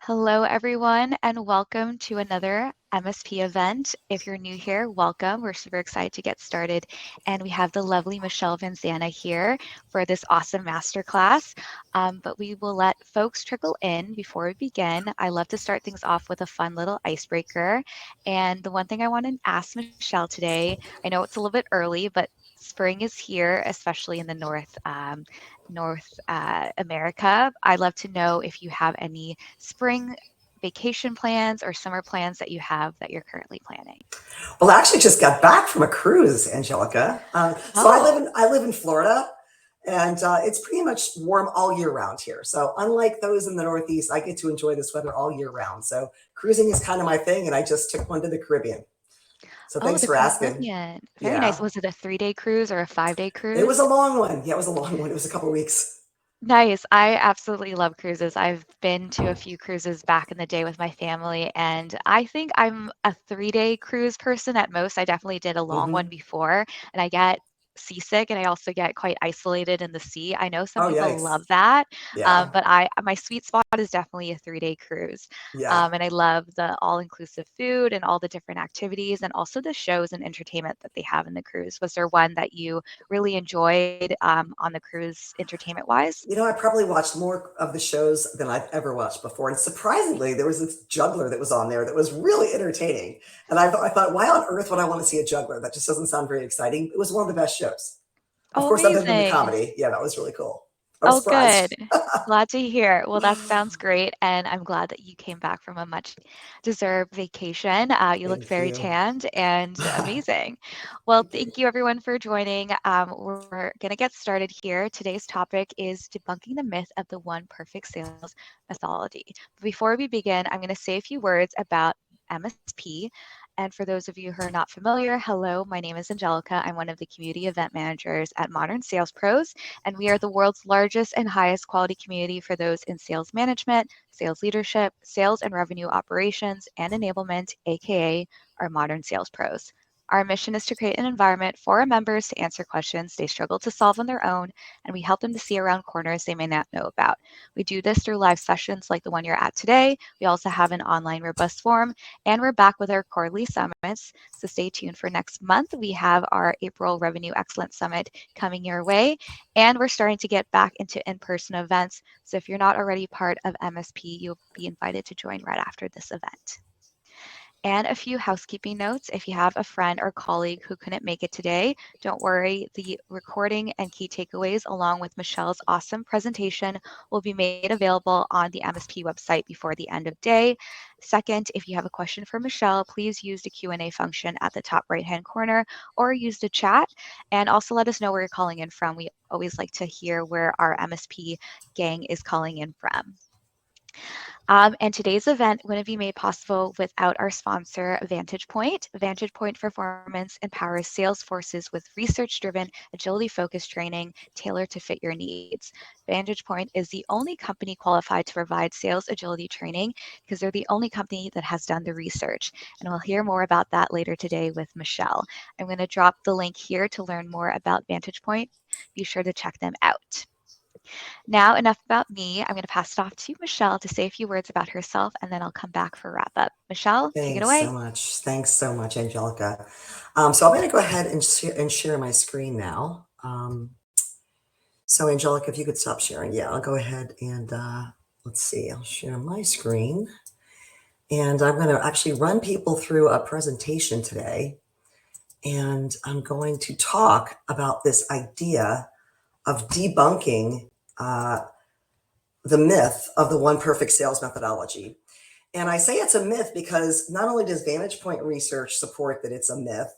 Hello, everyone, and welcome to another MSP event. If you're new here, welcome. We're super excited to get started. And we have the lovely Michelle Vanzana here for this awesome masterclass. But we will let folks trickle in before we begin. I love to start things off with a fun little icebreaker. And the one thing I want to ask Michelle today, I know it's a little bit early, but spring is here, especially in the North America. I'd love to know if you have any spring vacation plans or summer plans that you have that you're currently planning. Well, I actually just got back from a cruise, Angelica. So Oh, I live in Florida, and it's pretty much warm all year round here. So unlike those in the Northeast, I get to enjoy this weather all year round. So cruising is kind of my thing, and I just took one to the Caribbean. So oh, thanks the for asking. Caribbean. Very nice. Yeah, Was it a 3-day cruise or a 5-day it was cruise? a long one. Yeah, it was a long one. It was a couple of weeks. Nice. I absolutely love cruises. I've been to a few cruises back in the day with my family, and I think I'm a 3-day cruise person at most. I definitely did a long one Hmm. before, and I get seasick and I also get quite isolated in the sea. I know some Oh, people love yikes. that, Yeah, but my sweet spot is definitely a 3-day cruise. yeah. And I love the all-inclusive food and all the different activities and also the shows and entertainment that they have in the cruise. Was there one that you really enjoyed on the cruise entertainment wise? I probably watched more of the shows than I've ever watched before. And surprisingly, there was this juggler that was on there that was really entertaining. And I thought, why on earth would I want to see a juggler? That just doesn't sound very exciting. It was one of the best shows. Of Oh, course, other than the amazing. comedy. Yeah, that was really cool. I was Oh, good. surprised. Glad to hear. Well, that sounds great. And I'm glad that you came back from a much deserved vacation. You looked Thank very you. tanned and amazing. Well, Thank you. thank you everyone for joining. We're going to get started here. Today's topic is debunking the myth of the one perfect sales methodology. Before we begin, I'm going to say a few words about MSP. And for those of you who are not familiar, hello, my name is Angelica. I'm one of the community event managers at Modern Sales Pros, and we are the world's largest and highest quality community for those in sales management, sales leadership, sales and revenue operations, and enablement, aka our modern sales pros. Our mission is to create an environment for our members to answer questions they struggle to solve on their own, and we help them to see around corners they may not know about. We do this through live sessions like the one you're at today. We also have an online robust forum, and we're back with our quarterly summits. So stay tuned for next month. We have our April Revenue Excellence Summit coming your way. And we're starting to get back into in person events. So if you're not already part of MSP, you'll be invited to join right after this event. And a few housekeeping notes. If you have a friend or colleague who couldn't make it today, don't worry. The recording and key takeaways, along with Michelle's awesome presentation, will be made available on the MSP website before the end of day. Second, if you have a question for Michelle, please use the Q&A function at the top right-hand corner or use the chat. And also let us know where you're calling in from. We always like to hear where our MSP gang is calling in from. And today's event wouldn't be made possible without our sponsor, VantagePoint. VantagePoint Performance empowers sales forces with research-driven, agility-focused training tailored to fit your needs. VantagePoint is the only company qualified to provide sales agility training because they're the only company that has done the research. And we'll hear more about that later today with Michelle. I'm going to drop the link here to learn more about VantagePoint. Be sure to check them out. Now, enough about me. I'm going to pass it off to Michelle to say a few words about herself, and then I'll come back for wrap up. Michelle, take it Thanks so away. much. Thanks so much, Angelica. So I'm going to go ahead and share my screen now. So Angelica, if you could stop sharing. Yeah, I'll go ahead and let's see. I'll share my screen. And I'm going to actually run people through a presentation today. And I'm going to talk about this idea of debunking the myth of the one perfect sales methodology. And I say it's a myth because not only does VantagePoint research support that it's a myth,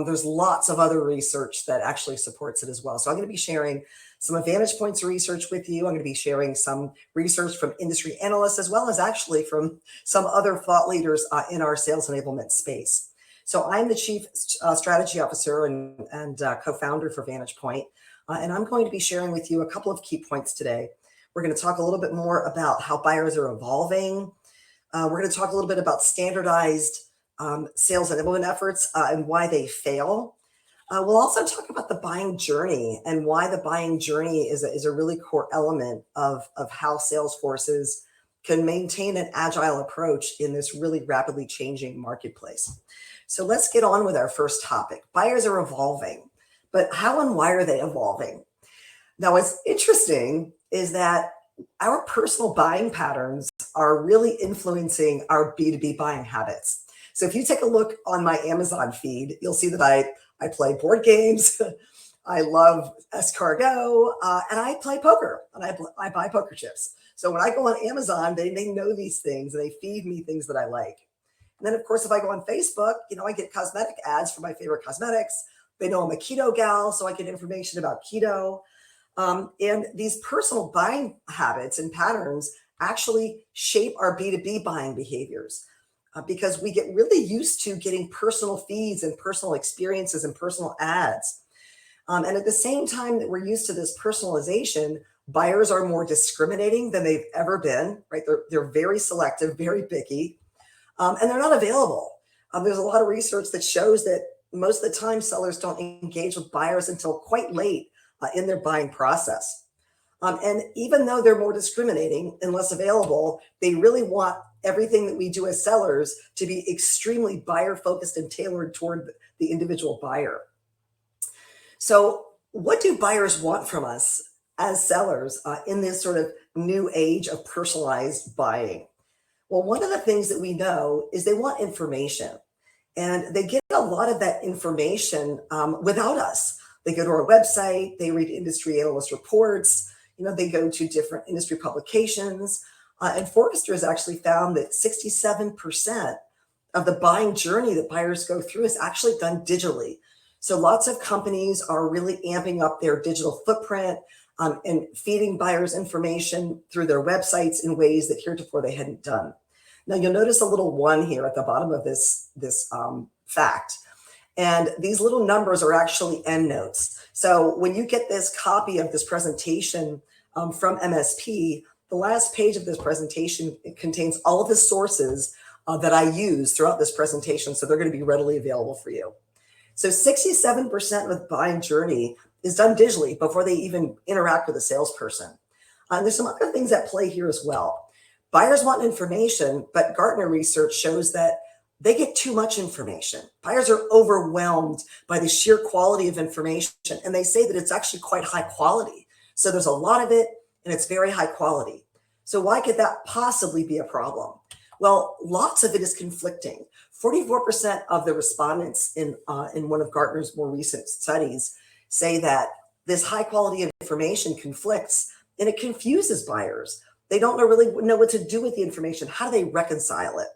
there's lots of other research that actually supports it as well. So I'm going to be sharing some of VantagePoint's research with you. I'm going to be sharing some research from industry analysts, as well as actually from some other thought leaders in our sales enablement space. So I'm the Chief Strategy Officer and co-founder for VantagePoint, and I'm going to be sharing with you a couple of key points today. We're going to talk a little bit more about how buyers are evolving. We're going to talk a little bit about standardized sales enablement efforts and why they fail. We'll also talk about the buying journey and why the buying journey is a really core element of how sales forces can maintain an agile approach in this really rapidly changing marketplace. So let's get on with our first topic. Buyers are evolving, but how and why are they evolving? Now, what's interesting is that our personal buying patterns are really influencing our B2B buying habits. So if you take a look on my Amazon feed, you'll see that I play board games, I love escargot, and I play poker, and I buy poker chips. So when I go on Amazon, they know these things, and they feed me things that I like. And then, of course, if I go on Facebook, I get cosmetic ads for my favorite cosmetics. They know I'm a keto gal, so I get information about keto. And these personal buying habits and patterns actually shape our B2B buying behaviors because we get really used to getting personal feeds and personal experiences and personal ads. And at the same time that we're used to this personalization, buyers are more discriminating than they've ever been, right? They're very selective, very picky, and they're not available. There's a lot of research that shows that most of the time sellers don't engage with buyers until quite late in their buying process. And even though they're more discriminating and less available, they really want everything that we do as sellers to be extremely buyer focused and tailored toward the individual buyer. So what do buyers want from us as sellers in this sort of new age of personalized buying? Well, one of the things that we know is they want information, and they get a lot of that information without us. They go to our website, they read industry analyst reports, they go to different industry publications. And Forrester has actually found that 67% of the buying journey that buyers go through is actually done digitally. So lots of companies are really amping up their digital footprint and feeding buyers information through their websites in ways that heretofore they hadn't done. Now you'll notice a little 1 here at the bottom of this fact. And these little numbers are actually endnotes. So when you get this copy of this presentation from MSP, the last page of this presentation, it contains all of the sources that I use throughout this presentation. So they're going to be readily available for you. So 67% of the buying journey is done digitally before they even interact with a salesperson. There's some other things at play here as well. Buyers want information, but Gartner research shows that they get too much information. Buyers are overwhelmed by the sheer quality of information, and they say that it's actually quite high quality. So there's a lot of it, and it's very high quality. So why could that possibly be a problem? Well, lots of it is conflicting. 44% of the respondents in one of Gartner's more recent studies say that this high quality information conflicts, and it confuses buyers. They don't really know what to do with the information. How do they reconcile it?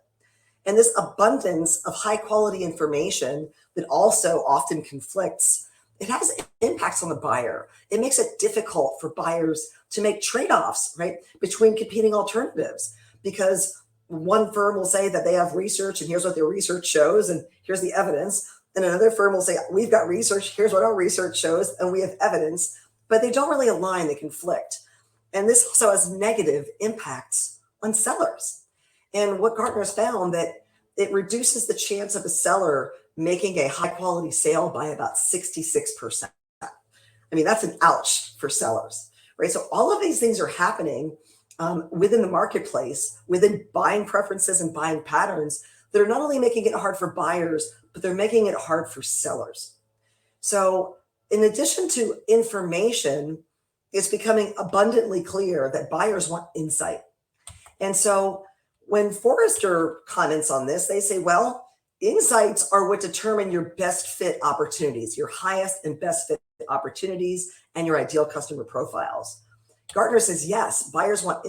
And this abundance of high quality information that also often conflicts, it has impacts on the buyer. It makes it difficult for buyers to make trade-offs, right, between competing alternatives, because one firm will say that they have research and here's what their research shows and here's the evidence. And another firm will say, we've got research, here's what our research shows, and we have evidence, but they don't really align, they conflict. And this also has negative impacts on sellers. And what Gartner's found that it reduces the chance of a seller making a high quality sale by about 66%. I mean, that's an ouch for sellers, right? So all of these things are happening within the marketplace, within buying preferences and buying patterns that are not only making it hard for buyers, but they're making it hard for sellers. So in addition to information, it's becoming abundantly clear that buyers want insight. And so when Forrester comments on this, they say, well, insights are what determine your best fit opportunities, your highest and best fit opportunities, and your ideal customer profiles. Gartner says, yes, buyers want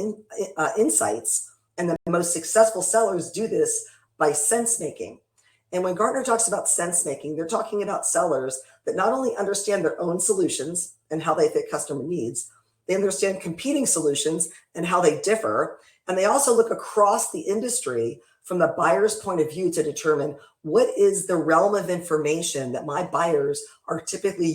insights, and the most successful sellers do this by sense making. And when Gartner talks about sense making, they're talking about sellers that not only understand their own solutions and how they fit customer needs, they understand competing solutions and how they differ. And they also look across the industry from the buyer's point of view to determine what is the realm of information that my buyers are typically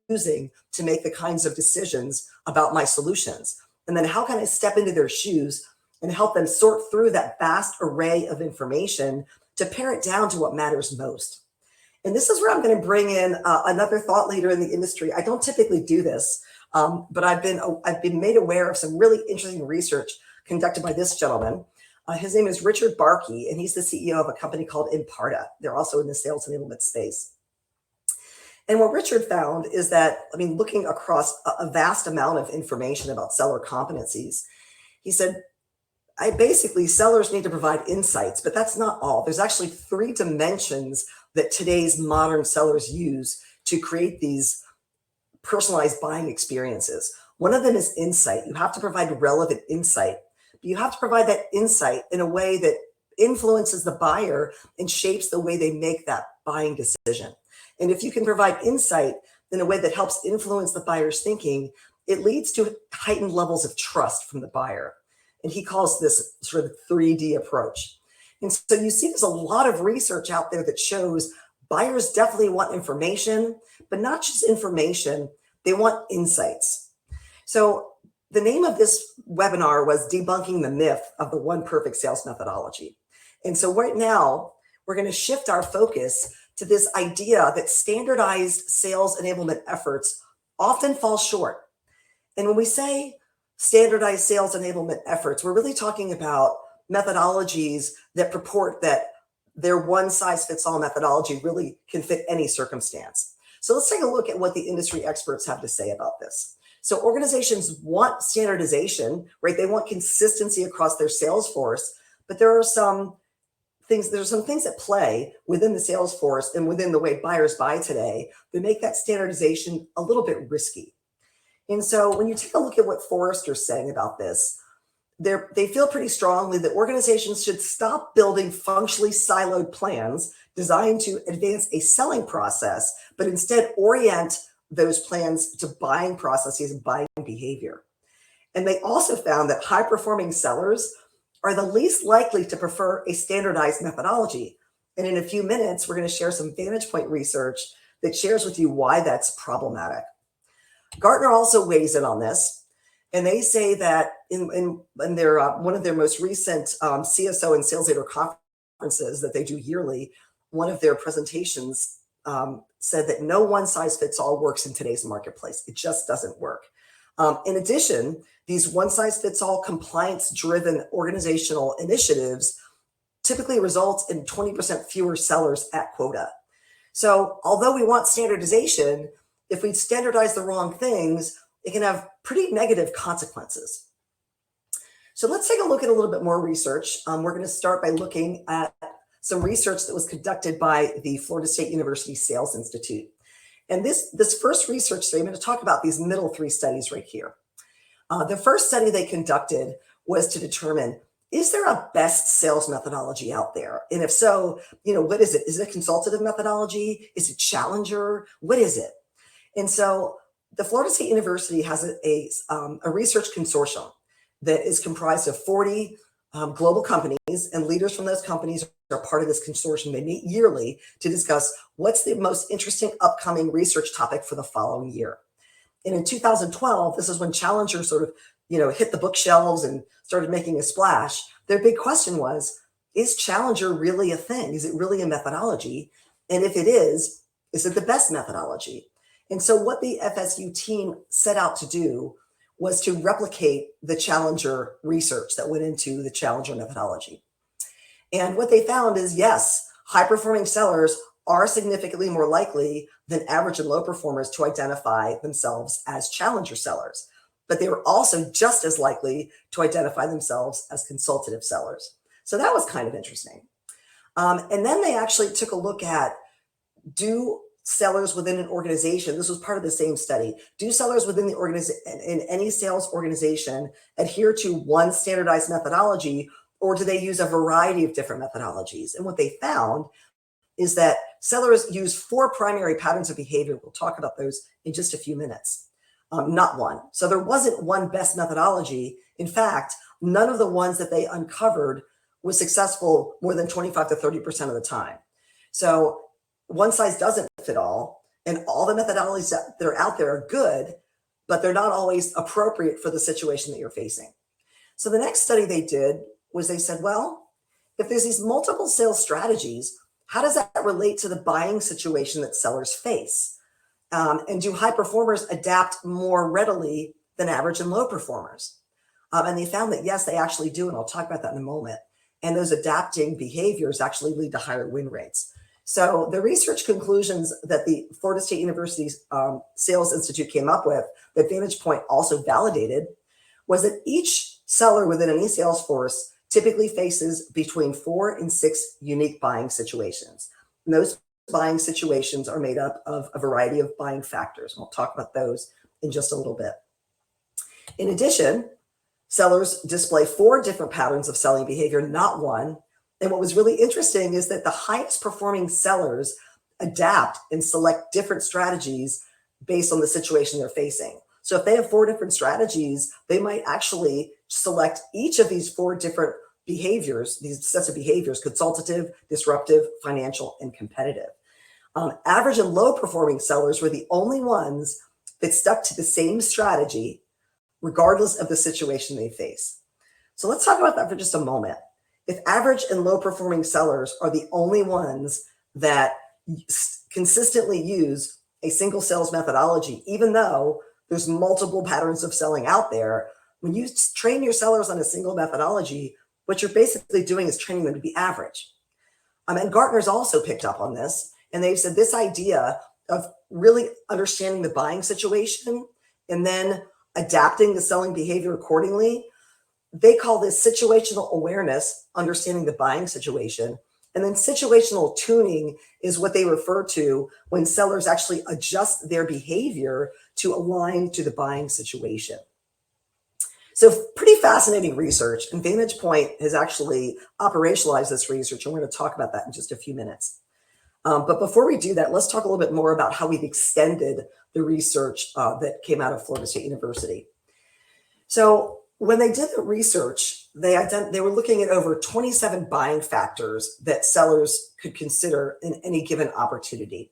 using to make the kinds of decisions about my solutions. And then how can I step into their shoes and help them sort through that vast array of information to pare it down to what matters most. And this is where I'm going to bring in another thought leader in the industry. I don't typically do this, But I've been made aware of some really interesting research conducted by this gentleman. His name is Richard Barkey, and he's the CEO of a company called Imparta. They're also in the sales enablement space. And what Richard found is that, looking across a vast amount of information about seller competencies, he said, sellers need to provide insights, but that's not all. There's actually 3 dimensions that today's modern sellers use to create these personalized buying experiences. One of them is insight. You have to provide relevant insight, but you have to provide that insight in a way that influences the buyer and shapes the way they make that buying decision. And if you can provide insight in a way that helps influence the buyer's thinking, it leads to heightened levels of trust from the buyer. And he calls this sort of 3D approach. And so you see there's a lot of research out there that shows buyers definitely want information, but not just information, they want insights. So the name of this webinar was Debunking the Myth of the One Perfect Sales Methodology. And so right now, we're going to shift our focus to this idea that standardized sales enablement efforts often fall short. And when we say standardized sales enablement efforts, we're really talking about methodologies that purport that their one-size-fits-all methodology really can fit any circumstance. So let's take a look at what the industry experts have to say about this. So organizations want standardization, right? They want consistency across their sales force, but there's some things at play within the sales force and within the way buyers buy today that make that standardization a little bit risky. And so when you take a look at what Forrester's saying about this, they feel pretty strongly that organizations should stop building functionally siloed plans designed to advance a selling process, but instead orient those plans to buying processes and buying behavior. And they also found that high-performing sellers are the least likely to prefer a standardized methodology. And in a few minutes, we're going to share some VantagePoint research that shares with you why that's problematic. Gartner also weighs in on this, and they say that in their one of their most recent CSO and sales leader conferences that they do yearly, one of their presentations said that no one size fits all works in today's marketplace. It just doesn't work. In addition, these one size fits all compliance driven organizational initiatives typically result in 20% fewer sellers at quota. So although we want standardization, if we standardize the wrong things, it can have pretty negative consequences. So let's take a look at a little bit more research. We're going to start by looking at some research that was conducted by the Florida State University Sales Institute. And this first research study, I'm going to talk about these middle 3 studies right here. The first study they conducted was to determine, is there a best sales methodology out there? And if so, what is it? Is it a consultative methodology? Is it Challenger? What is it? And so the Florida State University has a research consortium that is comprised of 40 global companies, and leaders from those companies are part of this consortium. They meet yearly to discuss what's the most interesting upcoming research topic for the following year. And in 2012, this is when Challenger sort of, hit the bookshelves and started making a splash. Their big question was, is Challenger really a thing? Is it really a methodology? And if it is it the best methodology? And so what the FSU team set out to do was to replicate the Challenger research that went into the Challenger methodology. And what they found is, yes, high-performing sellers are significantly more likely than average and low performers to identify themselves as Challenger sellers. But they were also just as likely to identify themselves as consultative sellers. So that was kind of interesting. And then they actually took a look at, do sellers within an organization, this was part of the same study, do sellers within the in any sales organization adhere to one standardized methodology, or do they use a variety of different methodologies? And what they found is that sellers use 4 primary patterns of behavior. We'll talk about those in just a few minutes, not one. So there wasn't one best methodology. In fact, none of the ones that they uncovered was successful more than 25 to 30% of the time. So one size doesn't fit all, and all the methodologies that are out there are good, but they're not always appropriate for the situation that you're facing. So the next study they did was they said, well, if there's these multiple sales strategies, how does that relate to the buying situation that sellers face? And do high performers adapt more readily than average and low performers? And they found that, yes, they actually do. And I'll talk about that in a moment. And those adapting behaviors actually lead to higher win rates. So the research conclusions that the Florida State University's Sales Institute came up with, that VantagePoint also validated, was that each seller within any sales force typically faces between 4 and 6 unique buying situations. And those buying situations are made up of a variety of buying factors. We'll talk about those in just a little bit. In addition, sellers display 4 different patterns of selling behavior, not one. And what was really interesting is that the highest performing sellers adapt and select different strategies based on the situation they're facing. So if they have 4 different strategies, they might actually select each of these 4 different behaviors, these sets of behaviors: consultative, disruptive, financial, and competitive. Average and low performing sellers were the only ones that stuck to the same strategy regardless of the situation they face. So let's talk about that for just a moment. If average and low performing sellers are the only ones that consistently use a single sales methodology, even though there's multiple patterns of selling out there, when you train your sellers on a single methodology, what you're basically doing is training them to be average. And Gartner's also picked up on this, and they've said this idea of really understanding the buying situation and then adapting the selling behavior accordingly, they call this situational awareness, understanding the buying situation. And then situational tuning is what they refer to when sellers actually adjust their behavior to align to the buying situation. So pretty fascinating research, and VantagePoint has actually operationalized this research, and we're going to talk about that in just a few minutes. But before we do that, let's talk a little bit more about how we've extended the research that came out of Florida State University. So when they did the research, they were looking at over 27 buying factors that sellers could consider in any given opportunity.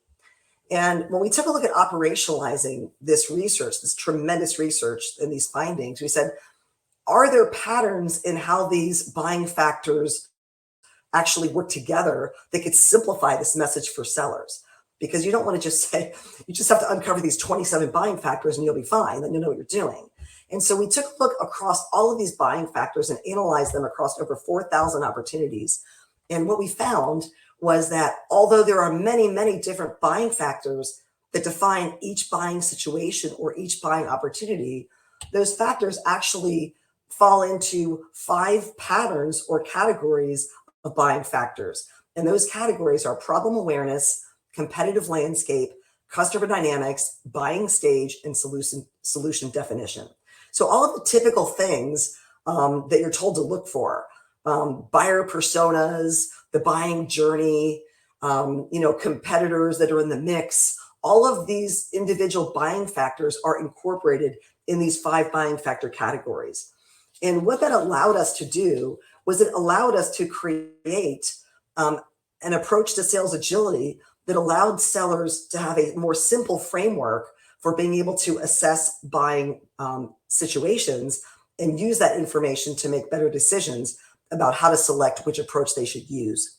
And when we took a look at operationalizing this research, this tremendous research and these findings, we said, are there patterns in how these buying factors actually work together that could simplify this message for sellers? Because you don't want to just say, you just have to uncover these 27 buying factors and you'll be fine, then you'll know what you're doing. And so we took a look across all of these buying factors and analyzed them across over 4,000 opportunities. And what we found was that although there are many, many different buying factors that define each buying situation or each buying opportunity, those factors actually fall into 5 patterns or categories of buying factors. And those categories are problem awareness, competitive landscape, customer dynamics, buying stage, and solution definition. So all of the typical things that you're told to look for, buyer personas, the buying journey, competitors that are in the mix, all of these individual buying factors are incorporated in these 5 buying factor categories. And what that allowed us to do was it allowed us to create an approach to sales agility that allowed sellers to have a more simple framework for being able to assess buying situations and use that information to make better decisions about how to select which approach they should use.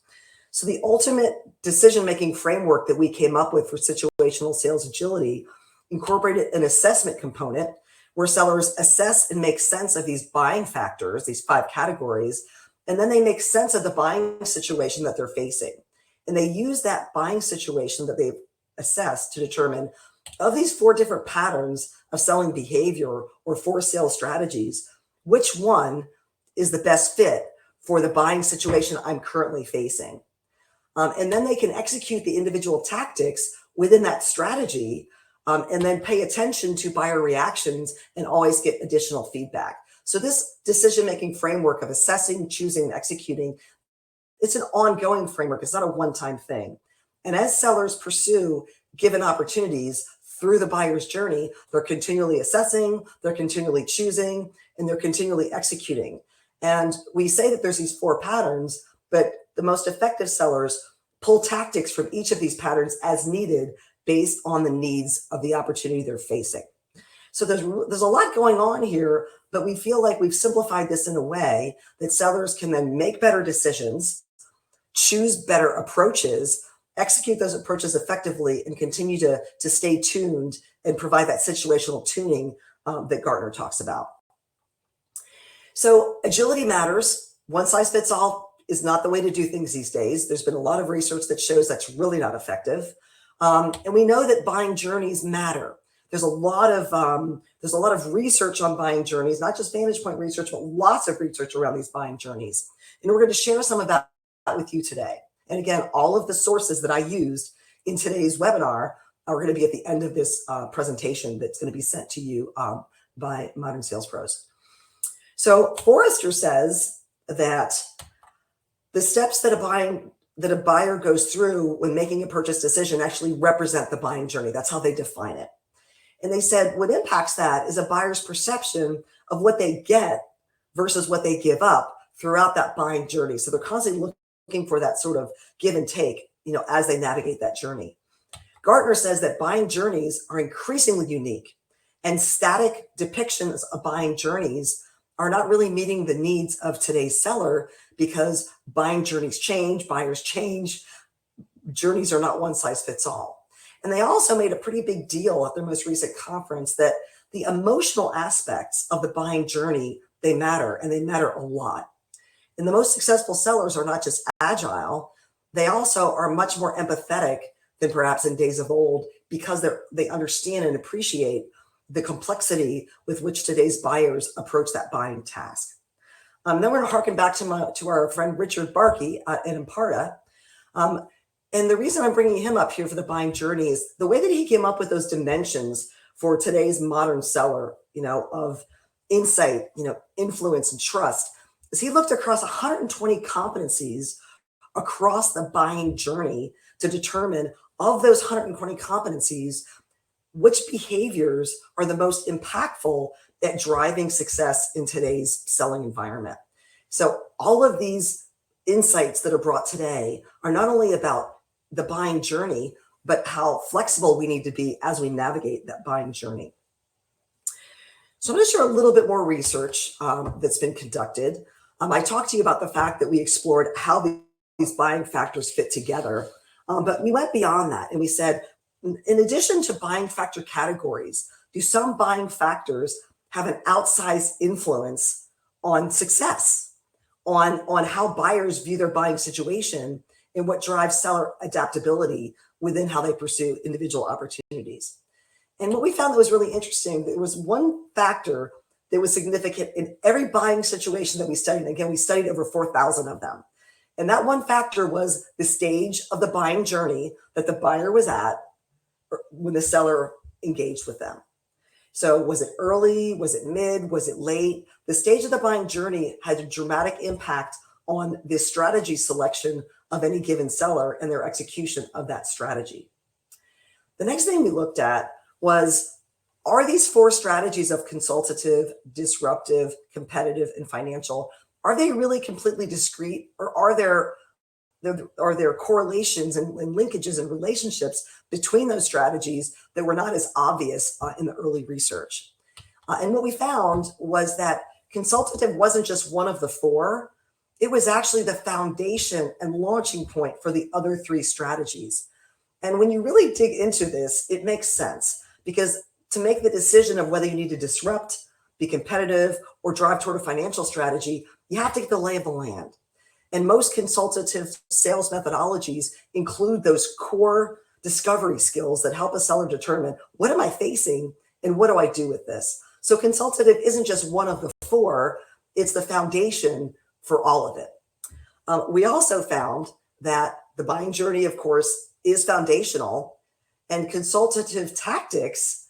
So the ultimate decision-making framework that we came up with for situational sales agility incorporated an assessment component where sellers assess and make sense of these buying factors, these 5 categories, and then they make sense of the buying situation that they're facing. And they use that buying situation that they've assessed to determine, of these 4 different patterns of selling behavior or 4 sales strategies, which one is the best fit for the buying situation I'm currently facing. And then they can execute the individual tactics within that strategy and then pay attention to buyer reactions and always get additional feedback. So this decision-making framework of assessing, choosing, and executing, it's an ongoing framework. It's not a one-time thing. And as sellers pursue given opportunities through the buyer's journey, they're continually assessing, they're continually choosing, and they're continually executing. And we say that there's these 4 patterns, but the most effective sellers pull tactics from each of these patterns as needed based on the needs of the opportunity they're facing. So there's a lot going on here, but we feel like we've simplified this in a way that sellers can then make better decisions, choose better approaches, execute those approaches effectively, and continue to stay tuned and provide that situational tuning that Gartner talks about. So agility matters. One size fits all is not the way to do things these days. There's been a lot of research that shows that's really not effective. And we know that buying journeys matter. There's a lot of research on buying journeys, not just VantagePoint research, but lots of research around these buying journeys. And we're going to share some of that with you today. And again, all of the sources that I used in today's webinar are going to be at the end of this presentation that's going to be sent to you by Modern Sales Pros. So Forrester says that the steps that a buyer goes through when making a purchase decision actually represent the buying journey. That's how they define it. And they said what impacts that is a buyer's perception of what they get versus what they give up throughout that buying journey. So they're constantly looking for that sort of give and take, as they navigate that journey. Gartner says that buying journeys are increasingly unique, and static depictions of buying journeys are not really meeting the needs of today's seller because buying journeys change, buyers change, journeys are not one size fits all. And they also made a pretty big deal at their most recent conference that the emotional aspects of the buying journey, they matter, and they matter a lot. And the most successful sellers are not just agile, they also are much more empathetic than perhaps in days of old because they understand and appreciate the complexity with which today's buyers approach that buying task. Then we're going to harken back to our friend Richard Barkey at Imparta. And the reason I'm bringing him up here for the buying journey is the way that he came up with those dimensions for today's modern seller, of insight, influence and trust, is he looked across 120 competencies across the buying journey to determine of those 120 competencies, which behaviors are the most impactful at driving success in today's selling environment. So all of these insights that are brought today are not only about the buying journey, but how flexible we need to be as we navigate that buying journey. So I'm going to share a little bit more research that's been conducted. I talked to you about the fact that we explored how these buying factors fit together, but we went beyond that and we said, in addition to buying factor categories, do some buying factors have an outsized influence on success, on how buyers view their buying situation and what drives seller adaptability within how they pursue individual opportunities? And what we found that was really interesting, there was one factor that was significant in every buying situation that we studied. Again, we studied over 4,000 of them. And that one factor was the stage of the buying journey that the buyer was at when the seller engaged with them. So was it early? Was it mid? Was it late? The stage of the buying journey had a dramatic impact on the strategy selection of any given seller and their execution of that strategy. The next thing we looked at was, are these four strategies of consultative, disruptive, competitive, and financial, are they really completely discrete, or are there correlations and linkages and relationships between those strategies that were not as obvious in the early research? And what we found was that consultative wasn't just one of the four, it was actually the foundation and launching point for the other three strategies. And when you really dig into this, it makes sense, because to make the decision of whether you need to disrupt, be competitive, or drive toward a financial strategy, you have to get the lay of the land. And most consultative sales methodologies include those core discovery skills that help a seller determine, what am I facing and what do I do with this? So consultative isn't just one of the four, it's the foundation for all of it. We also found that the buying journey, of course, is foundational, and consultative tactics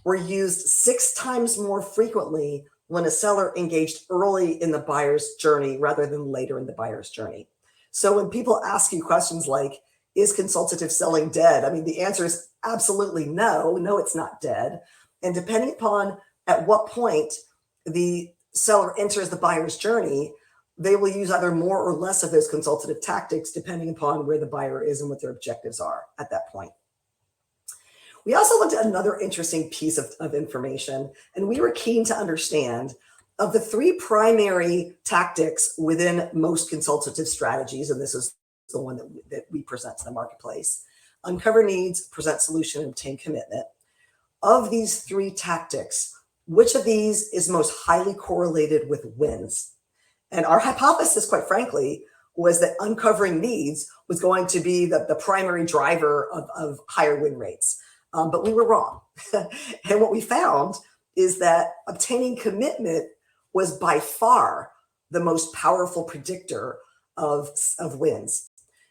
were used 6 times more frequently when a seller engaged early in the buyer's journey rather than later in the buyer's journey. So when people ask you questions like, is consultative selling dead? I mean, the answer is absolutely no. No, it's not dead. And depending upon at what point the seller enters the buyer's journey, they will use either more or less of those consultative tactics depending upon where the buyer is and what their objectives are at that point. We also looked at another interesting piece of information, and we were keen to understand, of the 3 primary tactics within most consultative strategies, and this is the one that we present to the marketplace. Uncover needs, present solution, and obtain commitment. Of these three tactics, which of these is most highly correlated with wins? And our hypothesis, quite frankly, was that uncovering needs was going to be the primary driver of higher win rates. But we were wrong. And what we found is that obtaining commitment was by far the most powerful predictor of wins.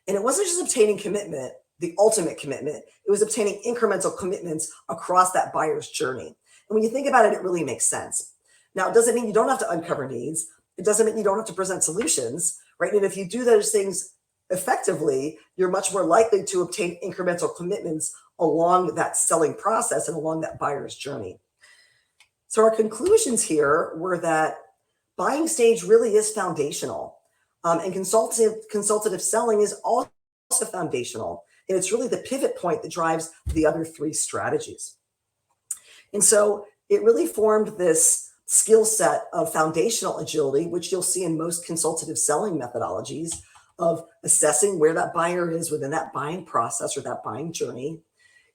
And it wasn't just obtaining commitment, the ultimate commitment, it was obtaining incremental commitments across that buyer's journey. And when you think about it, it really makes sense. Now, it doesn't mean you don't have to uncover needs. It doesn't mean you don't have to present solutions, right? And if you do those things effectively, you're much more likely to obtain incremental commitments along that selling process and along that buyer's journey. So our conclusions here were that buying stage really is foundational. And consultative selling is also foundational. And it's really the pivot point that drives the other three strategies. And so it really formed this skill set of foundational agility, which you'll see in most consultative selling methodologies, of assessing where that buyer is within that buying process or that buying journey,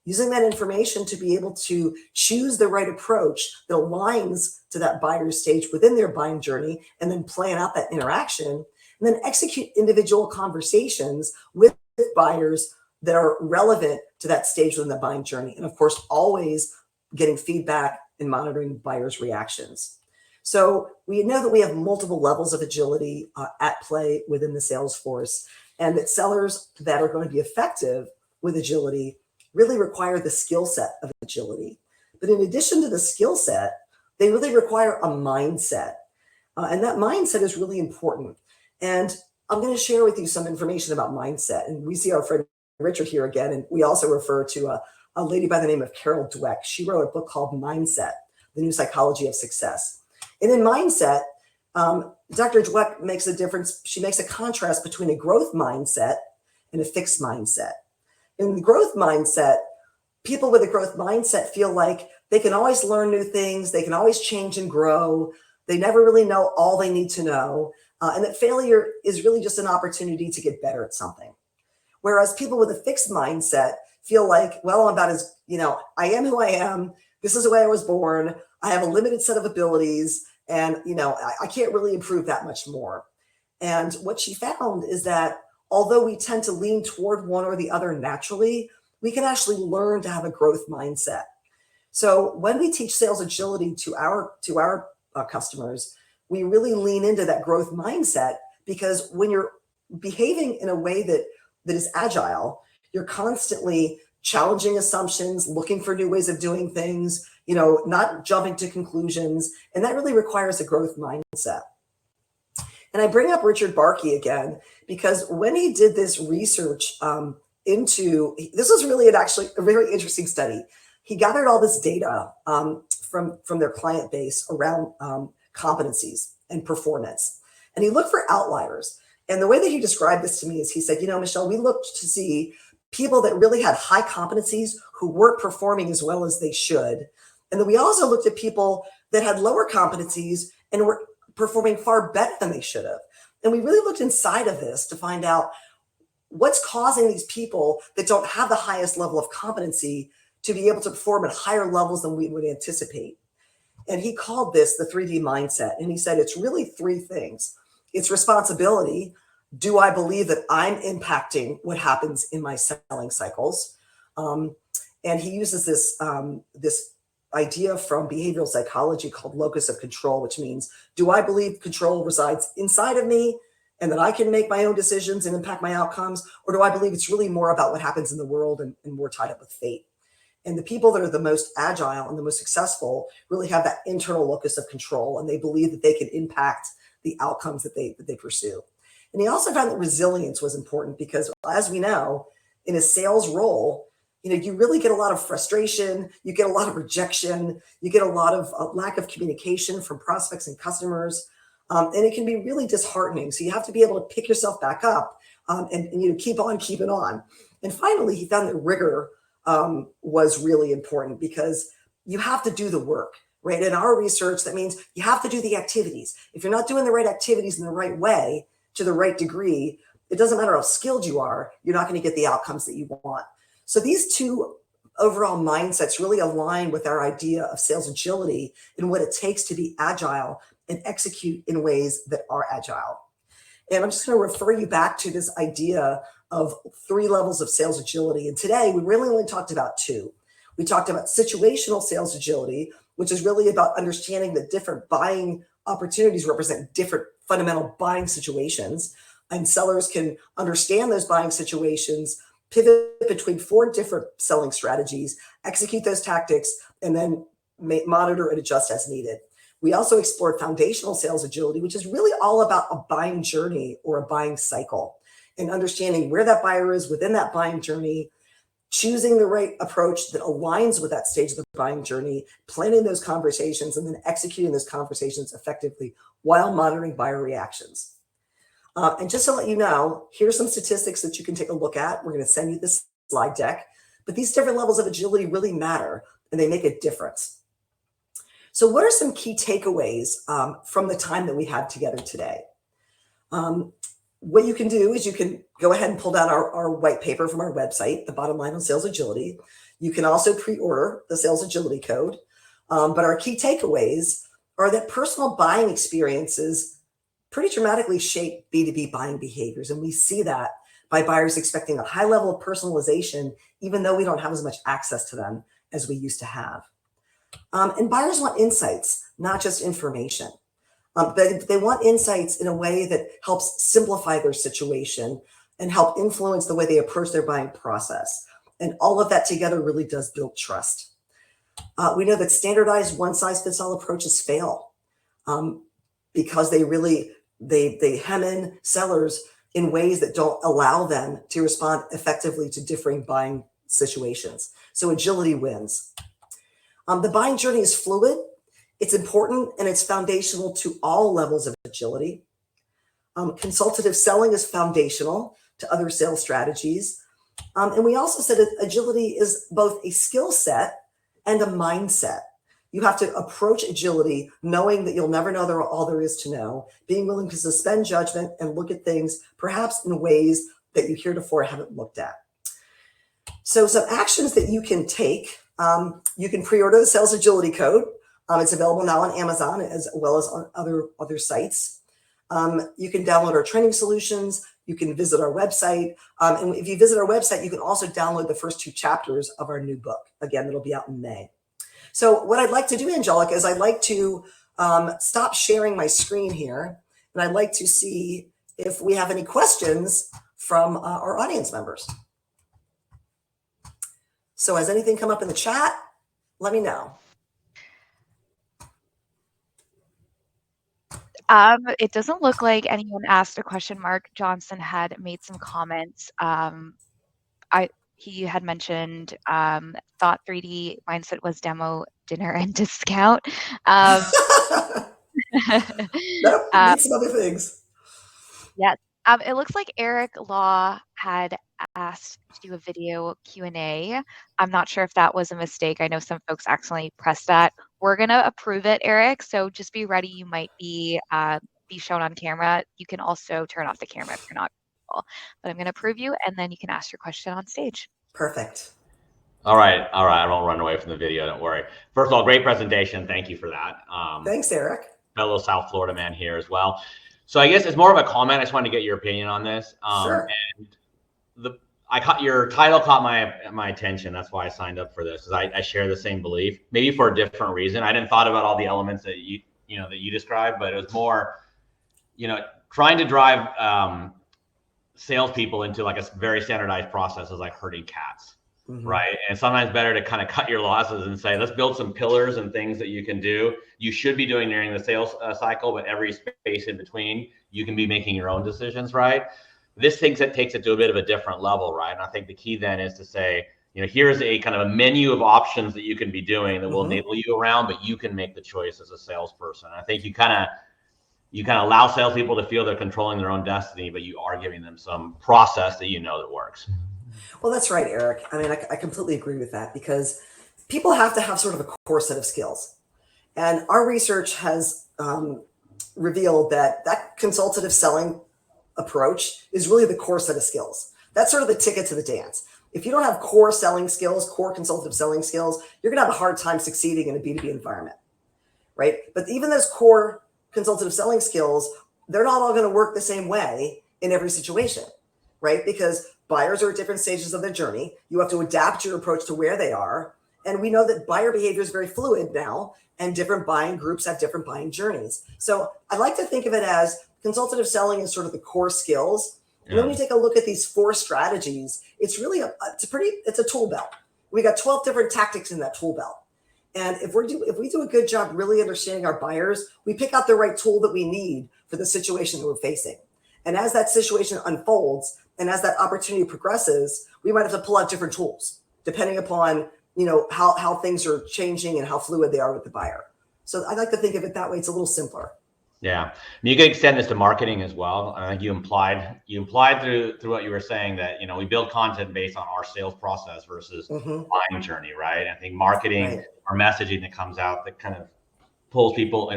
using that information to be able to choose the right approach that aligns to that buyer's stage within their buying journey, and then plan out that interaction, and then execute individual conversations with buyers that are relevant to that stage within the buying journey. And of course, always getting feedback and monitoring buyers' reactions. So we know that we have multiple levels of agility at play within the sales force, and that sellers that are going to be effective with agility really require the skill set of agility. But in addition to the skill set, they really require a mindset. And that mindset is really important. And I'm going to share with you some information about mindset. And we see our friend Richard here again, and we also refer to a lady by the name of Carol Dweck. She wrote a book called Mindset, The New Psychology of Success. And in Mindset, Dr. Dweck makes a difference. She makes a contrast between a growth mindset and a fixed mindset. In the growth mindset, people with a growth mindset feel like they can always learn new things. They can always change and grow. They never really know all they need to know. And that failure is really just an opportunity to get better at something. Whereas people with a fixed mindset feel like, well, I'm about as, I am who I am. This is the way I was born. I have a limited set of abilities, and, I can't really improve that much more. And what she found is that although we tend to lean toward one or the other naturally, we can actually learn to have a growth mindset. So when we teach sales agility to our customers, we really lean into that growth mindset, because when you're behaving in a way that is agile, you're constantly challenging assumptions, looking for new ways of doing things, not jumping to conclusions. And that really requires a growth mindset. And I bring up Richard Barkey again, because when he did this research this was really actually a very interesting study. He gathered all this data from their client base around competencies and performance. And he looked for outliers. And the way that he described this to me is he said, Michelle, we looked to see people that really had high competencies who weren't performing as well as they should. And then we also looked at people that had lower competencies and were performing far better than they should have. And we really looked inside of this to find out what's causing these people that don't have the highest level of competency to be able to perform at higher levels than we would anticipate. And he called this the 3D mindset. And he said, it's really three things. It's responsibility. Do I believe that I'm impacting what happens in my selling cycles? And he uses this idea from behavioral psychology called locus of control, which means, do I believe control resides inside of me and that I can make my own decisions and impact my outcomes? Or do I believe it's really more about what happens in the world and more tied up with fate? And the people that are the most agile and the most successful really have that internal locus of control, and they believe that they can impact the outcomes that they pursue. And he also found that resilience was important, because as we know, in a sales role, you really get a lot of frustration, you get a lot of rejection, you get a lot of lack of communication from prospects and customers, and it can be really disheartening. So you have to be able to pick yourself back up and keep on keeping on. And finally, he found that rigor was really important, because you have to do the work, right? In our research, that means you have to do the activities. If you're not doing the right activities in the right way, to the right degree, it doesn't matter how skilled you are, you're not going to get the outcomes that you want. So these two overall mindsets really align with our idea of sales agility and what it takes to be agile and execute in ways that are agile. And I'm just going to refer you back to this idea of 3 levels of sales agility. And today we really only talked about 2. We talked about situational sales agility, which is really about understanding that different buying opportunities represent different fundamental buying situations. And sellers can understand those buying situations, pivot between 4 different selling strategies, execute those tactics, and then monitor and adjust as needed. We also explored foundational sales agility, which is really all about a buying journey or a buying cycle and understanding where that buyer is within that buying journey, choosing the right approach that aligns with that stage of the buying journey, planning those conversations, and then executing those conversations effectively while monitoring buyer reactions. And just to let you know, here's some statistics that you can take a look at. We're going to send you this slide deck, but these different levels of agility really matter and they make a difference. So what are some key takeaways from the time that we had together today? What you can do is you can go ahead and pull down our white paper from our website, the bottom line on sales agility. You can also pre-order the sales agility code. But our key takeaways are that personal buying experiences pretty dramatically shape B2B buying behaviors. And we see that by buyers expecting a high level of personalization, even though we don't have as much access to them as we used to have. And buyers want insights, not just information. They want insights in a way that helps simplify their situation and help influence the way they approach their buying process. And all of that together really does build trust. We know that standardized one-size-fits-all approaches fail because they hem in sellers in ways that don't allow them to respond effectively to differing buying situations. So agility wins. The buying journey is fluid. It's important and it's foundational to all levels of agility. Consultative selling is foundational to other sales strategies. And we also said that agility is both a skill set and a mindset. You have to approach agility knowing that you'll never know all there is to know, being willing to suspend judgment and look at things perhaps in ways that you heretofore haven't looked at. So some actions that you can take. You can pre-order the sales agility code. It's available now on Amazon as well as on other sites. You can download our training solutions. You can visit our website. And if you visit our website, you can also download the first 2 chapters of our new book. Again, it'll be out in May. So what I'd like to do, Angelica, is I'd like to stop sharing my screen here. And I'd like to see if we have any questions from our audience members. So has anything come up in the chat? Let me know. It doesn't look like anyone asked a question. Mark Johnson had made some comments. He had mentioned thought 3D mindset was demo, dinner, and discount. Nope, need some other things. Yes. It looks like Eric Law had asked to do a video Q&A. I'm not sure if that was a mistake. I know some folks accidentally pressed that. We're going to approve it, Eric. So just be ready. You might be shown on camera. You can also turn off the camera if you're not comfortable. But I'm going to approve you, and then you can ask your question on stage. Perfect. All right. I won't run away from the video. Don't worry. First of all, great presentation. Thank you for that. Thanks, Eric. Fellow South Florida man here as well. So I guess it's more of a comment. I just wanted to get your opinion on this. Sure. And your title caught my attention. That's why I signed up for this, because I share the same belief, maybe for a different reason. I didn't thought about all the elements that you described, but it was more, trying to drive salespeople into like a very standardized process is like herding cats. Mm-hmm. Right. And sometimes better to kind of cut your losses and say, let's build some pillars and things that you can do. You should be doing during the sales cycle, but every space in between, you can be making your own decisions. Right. This takes it to a bit of a different level. Right. And I think the key then is to say, here's a kind of a menu of options that you can be doing that will enable you around, but you can make the choice as a salesperson. I think you kind of allow salespeople to feel they're controlling their own destiny, but you are giving them some process that that works. Well, that's right, Eric. I mean, I completely agree with that, because people have to have sort of a core set of skills. And our research has revealed that consultative selling approach is really the core set of skills. That's sort of the ticket to the dance. If you don't have core selling skills, core consultative selling skills, you're going to have a hard time succeeding in a B2B environment, right? But even those core consultative selling skills, they're not all going to work the same way in every situation, right? Because buyers are at different stages of their journey. You have to adapt your approach to where they are. And we know that buyer behavior is very fluid now, and different buying groups have different buying journeys. So I like to think of it as consultative selling is sort of the core skills. And then when you take a look at these 4 strategies, it's really it's a tool belt. We got 12 different tactics in that tool belt. And if we do a good job really understanding our buyers, we pick out the right tool that we need for the situation that we're facing. And as that situation unfolds and as that opportunity progresses, we might have to pull out different tools depending upon, how things are changing and how fluid they are with the buyer. So I like to think of it that way. It's a little simpler. Yeah, you can extend this to marketing as well. I think you implied through what you were saying that we build content based on our sales process versus buying journey, right? I think marketing or messaging that comes out that kind of pulls people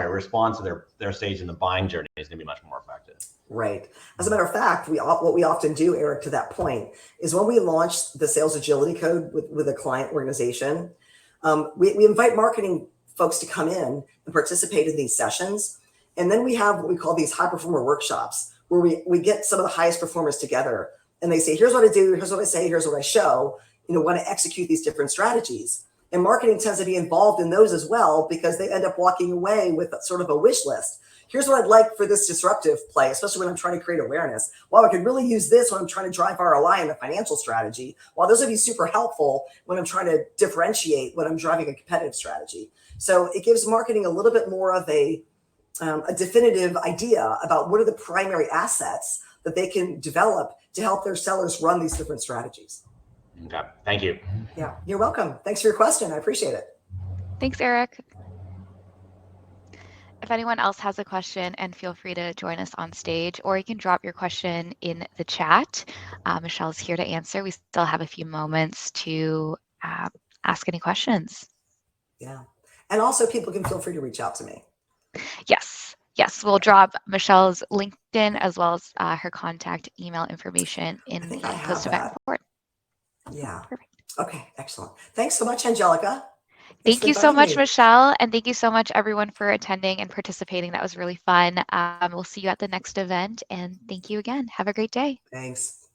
responds to their stage in the buying journey is going to be much more effective. Right. As a matter of fact, what we often do, Eric, to that point, is when we launch the sales agility code with a client organization, we invite marketing folks to come in and participate in these sessions. And then we have what we call these high performer workshops where we get some of the highest performers together and they say, here's what I do, here's what I say, here's what I show, when I execute these different strategies. And marketing tends to be involved in those as well because they end up walking away with sort of a wish list. Here's what I'd like for this disruptive play, especially when I'm trying to create awareness. Well, I could really use this when I'm trying to drive ROI in the financial strategy. While those would be super helpful when I'm trying to differentiate when I'm driving a competitive strategy. So it gives marketing a little bit more of a definitive idea about what are the primary assets that they can develop to help their sellers run these different strategies. Okay, thank you. Yeah, you're welcome. Thanks for your question. I appreciate it. Thanks, Eric. If anyone else has a question, and feel free to join us on stage, or you can drop your question in the chat. Michelle's here to answer. We still have a few moments to ask any questions. Yeah. And also people can feel free to reach out to me. Yes. We'll drop Michelle's LinkedIn as well as her contact email information in the post-event report. Yeah. Perfect. Okay, excellent. Thanks so much, Angelica. Thank you so much, Michelle. And thank you so much, everyone, for attending and participating. That was really fun. We'll see you at the next event. And thank you again. Have a great day. Thanks.